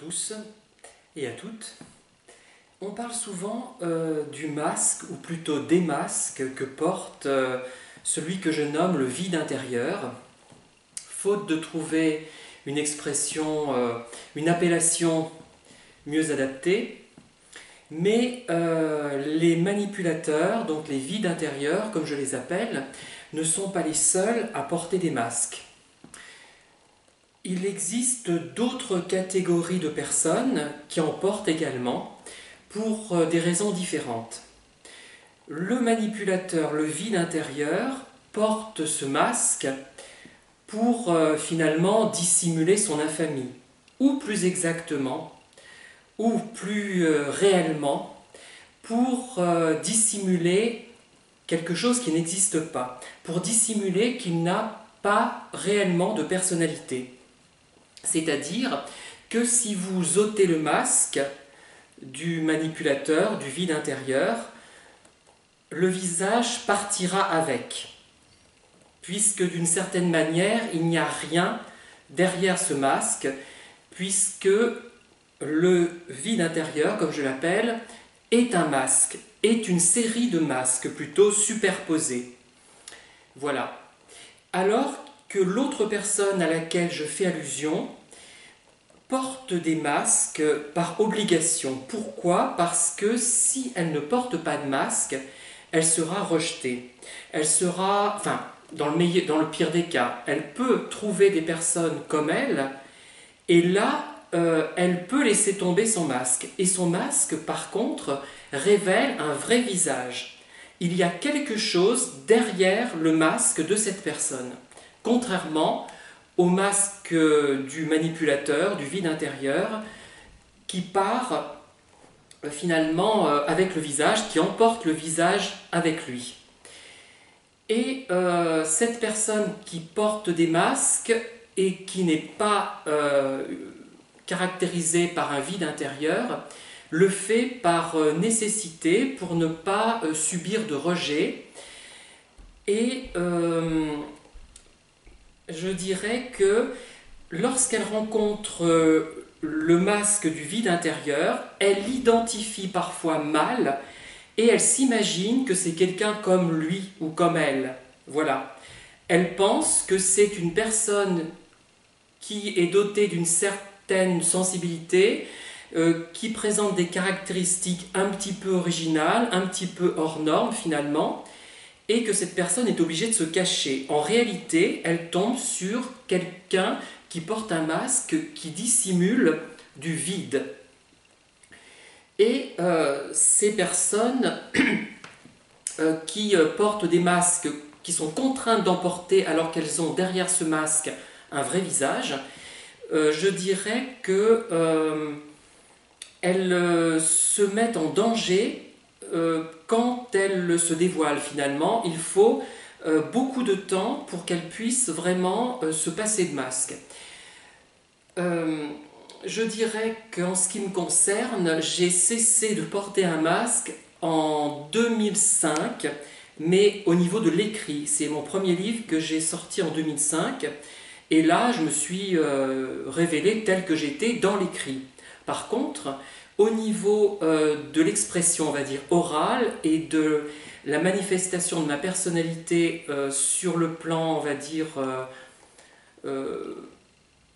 tous et à toutes. On parle souvent du masque, ou plutôt des masques que porte celui que je nomme le vide intérieur, faute de trouver une expression, une appellation mieux adaptée. Mais les manipulateurs, donc les vides intérieurs, comme je les appelle, ne sont pas les seuls à porter des masques. Il existe d'autres catégories de personnes qui en portent également, pour des raisons différentes. Le manipulateur, le vide intérieur, porte ce masque pour finalement dissimuler son infamie, ou plus exactement, ou plus réellement, pour dissimuler quelque chose qui n'existe pas, pour dissimuler qu'il n'a pas réellement de personnalité. C'est-à-dire que si vous ôtez le masque du manipulateur, du vide intérieur, le visage partira avec, puisque d'une certaine manière, il n'y a rien derrière ce masque, puisque le vide intérieur, comme je l'appelle, est un masque, est une série de masques plutôt superposés. Voilà. Alors que l'autre personne à laquelle je fais allusion porte des masques par obligation. Pourquoi? Parce que si elle ne porte pas de masque, elle sera rejetée. Elle sera, enfin, dans le pire des cas, elle peut trouver des personnes comme elle, et là, elle peut laisser tomber son masque. Et son masque, par contre, révèle un vrai visage. Il y a quelque chose derrière le masque de cette personne. Contrairement au masque du manipulateur, du vide intérieur, qui part finalement avec le visage, qui emporte le visage avec lui. Et cette personne qui porte des masques et qui n'est pas caractérisée par un vide intérieur, le fait par nécessité pour ne pas subir de rejet. Et je dirais que lorsqu'elle rencontre le masque du vide intérieur, elle l'identifie parfois mal et elle s'imagine que c'est quelqu'un comme lui ou comme elle. Voilà. Elle pense que c'est une personne qui est dotée d'une certaine sensibilité, qui présente des caractéristiques un petit peu originales, un petit peu hors normes finalement, et que cette personne est obligée de se cacher. En réalité, elle tombe sur quelqu'un qui porte un masque qui dissimule du vide. Et ces personnes qui portent des masques, qui sont contraintes d'emporter alors qu'elles ont derrière ce masque un vrai visage, je dirais que elles se mettent en danger quand elles se dévoilent finalement. Il faut beaucoup de temps pour qu'elles puissent vraiment se passer de masque. Je dirais qu'en ce qui me concerne, j'ai cessé de porter un masque en 2005, mais au niveau de l'écrit. C'est mon premier livre que j'ai sorti en 2005, et là je me suis révélé tel que j'étais dans l'écrit. Par contre, au niveau de l'expression, on va dire, orale, et de la manifestation de ma personnalité sur le plan, on va dire,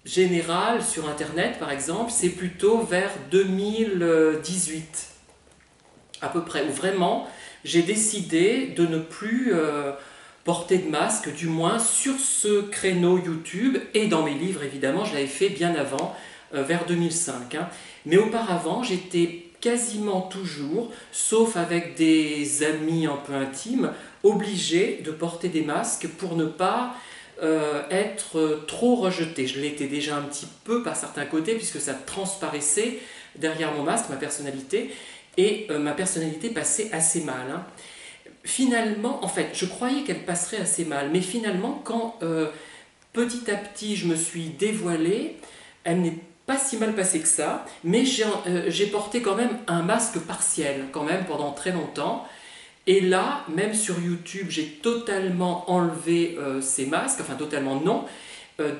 général, sur Internet par exemple, c'est plutôt vers 2018, à peu près, où vraiment j'ai décidé de ne plus porter de masque, du moins sur ce créneau YouTube, et dans mes livres évidemment, je l'avais fait bien avant, vers 2005. Mais auparavant, j'étais quasiment toujours, sauf avec des amis un peu intimes, obligé de porter des masques pour ne pas être trop rejeté. Je l'étais déjà un petit peu par certains côtés, puisque ça transparaissait derrière mon masque, ma personnalité, et ma personnalité passait assez mal. Finalement, en fait, je croyais qu'elle passerait assez mal, mais finalement, quand petit à petit je me suis dévoilée, elle n'est pas si mal passée que ça, mais j'ai porté quand même un masque partiel, quand même, pendant très longtemps. Et là, même sur YouTube, j'ai totalement enlevé ces masques, enfin totalement non, euh,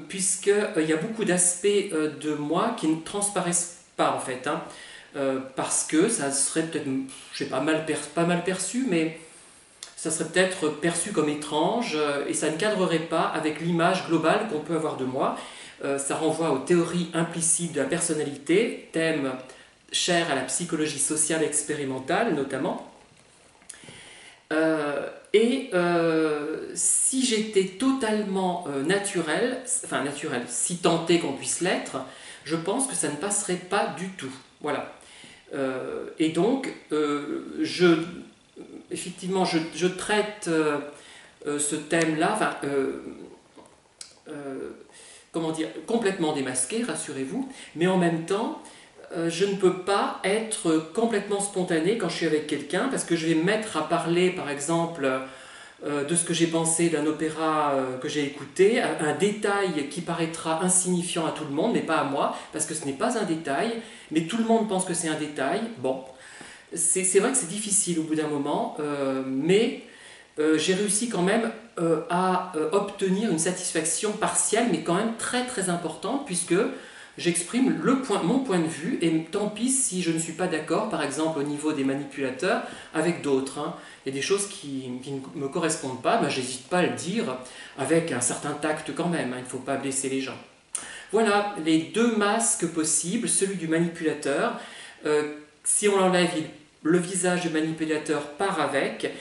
puisqu'il y a beaucoup d'aspects de moi qui ne transparaissent pas en fait, hein, parce que ça serait peut-être, je sais pas, pas mal perçu, mais ça serait peut-être perçu comme étrange et ça ne cadrerait pas avec l'image globale qu'on peut avoir de moi. Ça renvoie aux théories implicites de la personnalité, thème cher à la psychologie sociale expérimentale notamment. Si j'étais totalement naturel, enfin naturel, si tant est qu'on puisse l'être, je pense que ça ne passerait pas du tout. Voilà. Et donc, effectivement, je traite ce thème-là, enfin, comment dire, complètement démasqué, rassurez-vous, mais en même temps, je ne peux pas être complètement spontané quand je suis avec quelqu'un, parce que je vais me mettre à parler, par exemple, de ce que j'ai pensé d'un opéra que j'ai écouté, un détail qui paraîtra insignifiant à tout le monde, mais pas à moi, parce que ce n'est pas un détail, mais tout le monde pense que c'est un détail. Bon, c'est vrai que c'est difficile au bout d'un moment, mais j'ai réussi quand même à obtenir une satisfaction partielle, mais quand même très très importante, puisque j'exprime mon point de vue, et tant pis si je ne suis pas d'accord, par exemple au niveau des manipulateurs, avec d'autres. Hein. Il y a des choses qui ne me correspondent pas, ben, j'hésite pas à le dire, avec un certain tact quand même, hein, il ne faut pas blesser les gens. Voilà les deux masques possibles, celui du manipulateur, si on l'enlève, le visage du manipulateur part avec,